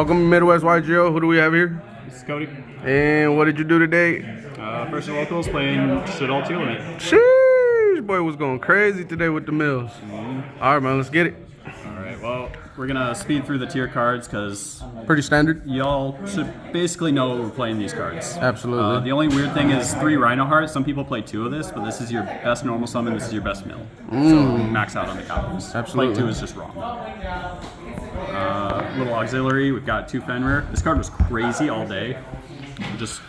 Welcome to Midwest YGO. Who do we have here? This is Cody. And what did you do today? First and locals playing Tearlaments. Sheesh, boy was going crazy today with the mills. All right, man, let's get it. Alright, well, we're going to speed through the tier cards because Pretty standard. y'all should basically know what we're playing these cards. Absolutely. The only weird thing is 3 Rhino Heart. Some people play 2 of this, but this is your best normal summon, this is your best mill. So max out on the combos. Absolutely. Playing 2 is just wrong. Little auxiliary, we've got 2 Fenrir. This card was crazy all day. It's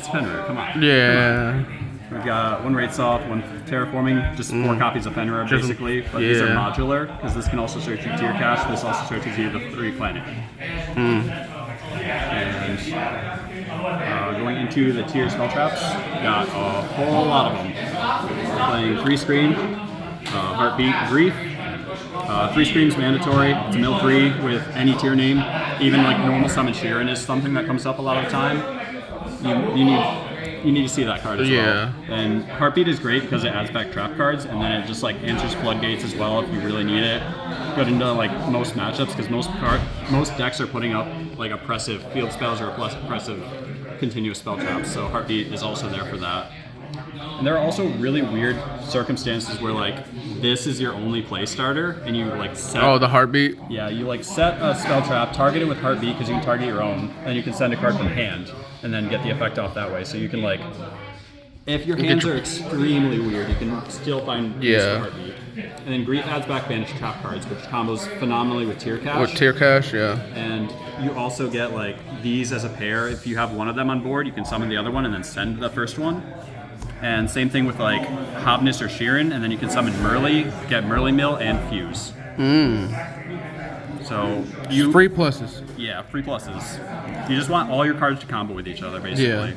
Fenrir, come on. Yeah. We've got 1 Raid Soft, 1 Terraforming, just 4 copies of Fenrir basically, but these are modular, because this can also search you tier cache, this also searches you the 3 planet. And going into the tier spell traps, got a whole lot of them. We're playing 3 Scream, Heartbeat, Grief. 3 Screams mandatory, it's a mill 3 with any tier name. Even like normal summon Sheeran is something that comes up a lot of the time. You need to see that card as well. And Heartbeat is great because it adds back trap cards, and then it just like answers floodgates as well if you really need it. Good into like most matchups because most decks are putting up like oppressive field spells or oppressive continuous spell traps. So Heartbeat is also there for that. And there are also really weird circumstances where like this is your only play starter and you like set the Heartbeat? Yeah, you like set a spell trap, target it with Heartbeat because you can target your own, and you can send a card from hand and then get the effect off that way. So you can like, if your hands are extremely weird, you can still find use for Heartbeat. And then Grief adds back banished trap cards, which combos phenomenally with tier cache. With tier cache, yeah. And you also get like these as a pair. If you have one of them on board, you can summon the other one and then send the first one. And same thing with like Hobness or Sheeran, and then you can summon Merly, get Merly Mill, and Fuse. So you free pluses. Yeah, free pluses. You just want all your cards to combo with each other, basically. Yeah.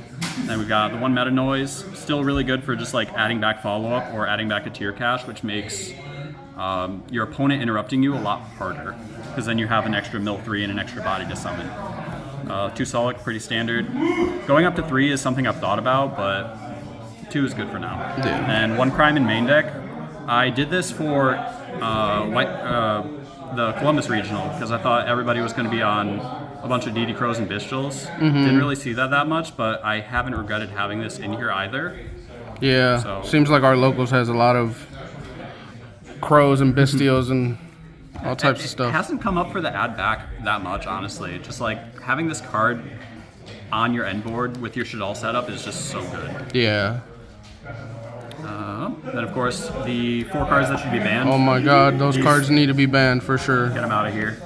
Then we've got the 1 Meta Noise, still really good for just like adding back follow-up or adding back a tier cache, which makes your opponent interrupting you a lot harder, because then you have an extra mill 3 and an extra body to summon. 2 Solic, pretty standard. Going up to 3 is something I've thought about, but 2 is good for now. Yeah. And 1 Crime in main deck. I did this for the Columbus Regional because I thought everybody was going to be on a bunch of DD Crows and Bistils. Didn't really see that much, but I haven't regretted having this in here either. Yeah, so seems like our locals has a lot of Crows and Bistils and all types of stuff. It hasn't come up for the add back that much, honestly. Just like having this card on your end board with your Shadal setup is just so good. Yeah. Then of course the 4 cards that should be banned. Oh my god, those cards need to be banned for sure. Get them out of here.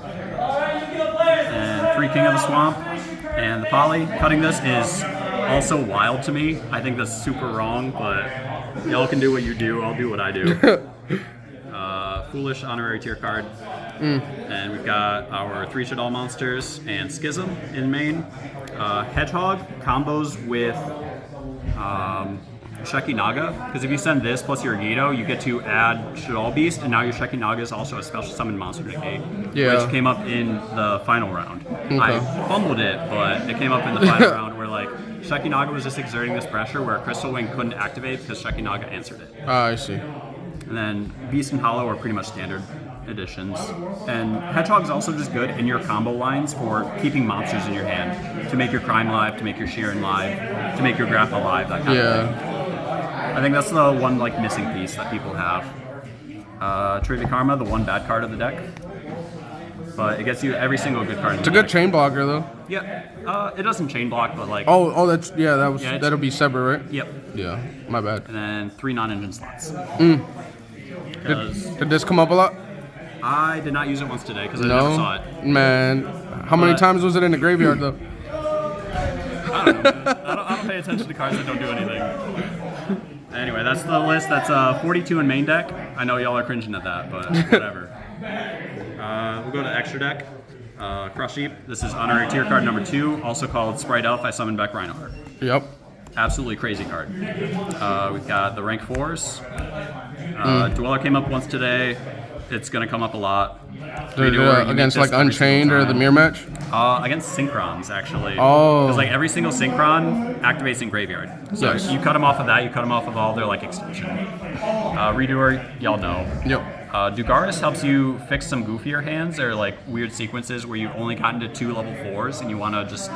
And 3 King of the Swamp and the Poly. Cutting this is also wild to me. I think that's super wrong, but y'all can do what you do, I'll do what I do. Foolish honorary tier card. And we've got our 3 Shadal monsters and Schism in main. Hedgehog combos with Sheki Naga, because if you send this plus your Agito, you get to add Shadal Beast, and now your Sheki Naga is also a special summon monster negate, which came up in the final round. I fumbled it, but it came up in the final round where like Sheki Naga was just exerting this pressure where Crystal Wing couldn't activate because Sheki Naga answered it. I see. And then Beast and Hollow are pretty much standard additions. And Hedgehog is also just good in your combo lines for keeping monsters in your hand, to make your Crime live, to make your Sheeran live, to make your Grappa live, that kind of thing. I think that's the one like missing piece that people have. Trivia Karma, the 1 bad card of the deck. But it gets you every single good card in the deck. It's a good chain blocker though. Yeah. It doesn't chain block, but like that'll be separate, right? Yep. Yeah, my bad. And then 3 non-engine slots. Did this come up a lot? I did not use it once today because I never saw it. Man, how many times was it in the graveyard though? I don't know. I don't pay attention to cards that don't do anything. Anyway, that's the list. That's 42 in main deck. I know y'all are cringing at that, but whatever. We'll go to extra deck. Crush Heap. This is honorary tier card number 2, also called Sprite Elf. I summoned back Reinhardt. Yep. Absolutely crazy card. We've got the rank 4s. Dweller came up once today. It's going to come up a lot. Against like Unchained or the mirror match? Against Synchrons, actually. Oh. Because like every single Synchron activates in Graveyard. So you cut them off of that, you cut them off of all their like extinction. Redoer, y'all know. Yep. Dugaris helps you fix some goofier hands or like weird sequences where you've only gotten to 2 level 4s and you want to just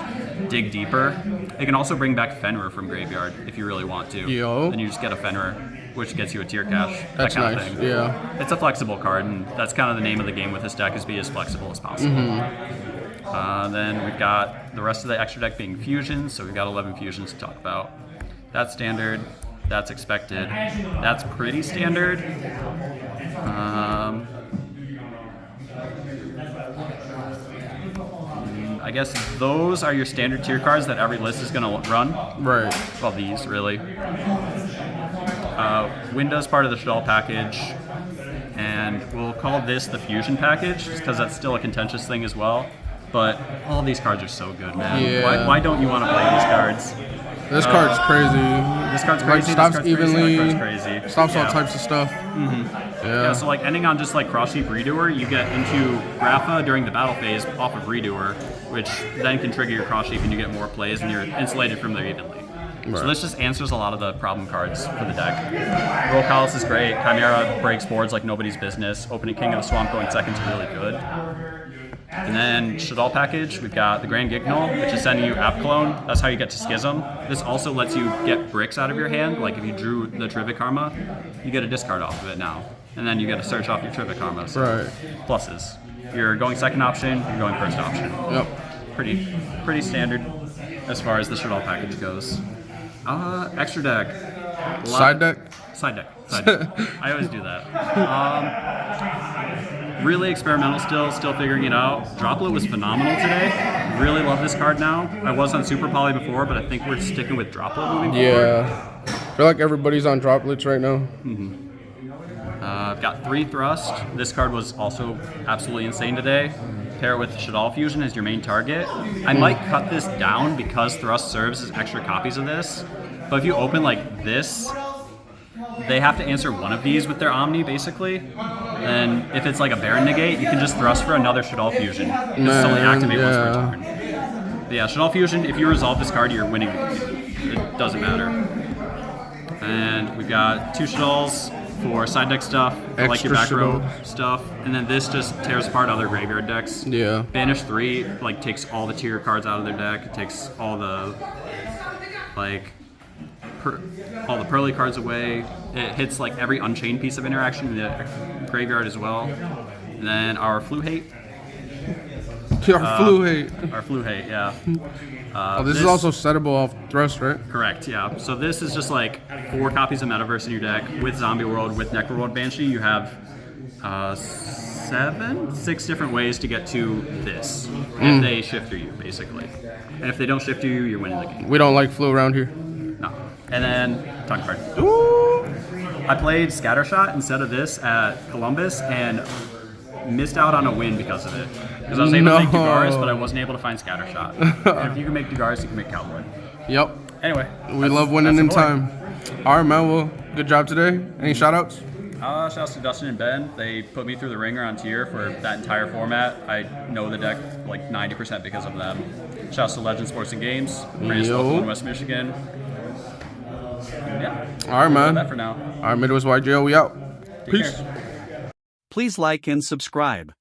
dig deeper. It can also bring back Fenrir from graveyard if you really want to. Yo. Then you just get a Fenrir, which gets you a tier cache. That's that kind nice. of thing. Yeah. It's a flexible card, and that's kind of the name of the game with this deck, is be as flexible as possible. Then we've got the rest of the extra deck being fusions, so we've got 11 fusions to talk about. That's standard. That's expected. That's pretty standard. I guess those are your standard tier cards that every list is going to run. Right. Well, these, really. Window's part of the Shadal package. And we'll call this the Fusion package, just because that's still a contentious thing as well. But all these cards are so good, man. Yeah. Why don't you want to play these cards? This card's crazy. This card's crazy. Stops this card's evenly. Crazy, that card's crazy. Stops all Yeah. types of stuff. Yeah, so like ending on just like Cross-Sheep Redoer, you get into Grapha during the battle phase off of Redoer, which then can trigger your Cross-Sheep and you get more plays and you're insulated from them evenly. Right. So this just answers a lot of the problem cards for the deck. Roll Callus is great. Chimera breaks boards like nobody's business. Opening King of the Swamp going second is really good. And then Shadal package, we've got the Grand Gignol, which is sending you App Clone. That's how you get to Schism. This also lets you get bricks out of your hand. Like if you drew the Terrific Karma, you get a discard off of it now. And then you get to search off your Terrific Karma. So Right. pluses. You're going second option, you're going first option. Yep. Pretty standard as far as the Shadal package goes. Extra deck. Side deck. Side deck. I always do that. Really experimental still figuring it out. Droplet was phenomenal today. Really love this card now. I was on Super Poly before, but I think we're sticking with Droplet moving forward. Yeah. I feel like everybody's on droplets right now. I've got 3 Thrust. This card was also absolutely insane today. Pair it with Shadal Fusion as your main target. I might cut this down because Thrust serves as extra copies of this. But if you open like this, they have to answer one of these with their Omni, basically. And if it's like a Baron Negate, you can just Thrust for another Shadal Fusion. Just only activate once per turn. But yeah, Shadal Fusion, if you resolve this card, you're winning the game. It doesn't matter. And we've got 2 Shadals for side deck stuff, for like your back row stuff. And then this just tears apart other graveyard decks. Yeah. Banish 3, like, takes all the tier cards out of their deck. It takes all the, like, all the Pearly cards away. It hits like every Unchained piece of interaction in the graveyard as well. And then our Flu Hate. Our Flu Hate, yeah. This is also settable off Thrust, right? Correct, yeah. So this is just like 4 copies of Metaverse in your deck with Zombie World, with Necroworld Banshee. You have 6 different ways to get to this if they shifter you, basically. And if they don't shifter you, you're winning the game. We don't like flu around here. No. And then, tongue card. I played Scattershot instead of this at Columbus and missed out on a win because of it. Because I was able to make Dugaris, but I wasn't able to find Scattershot. And if you can make Dugaris, you can make Cowboy. Yep. Anyway. We love winning in time. All right, man. Well, good job today. Any shout-outs? Shouts to Dustin and Ben. They put me through the ringer on tier for that entire format. I know the deck like 90% because of them. Shouts to Legend Sports and Games, greatest local in West Michigan. Yeah. All right, man. That for now. All right, Midwest YGL, we out. Take Peace. care. Please like and subscribe.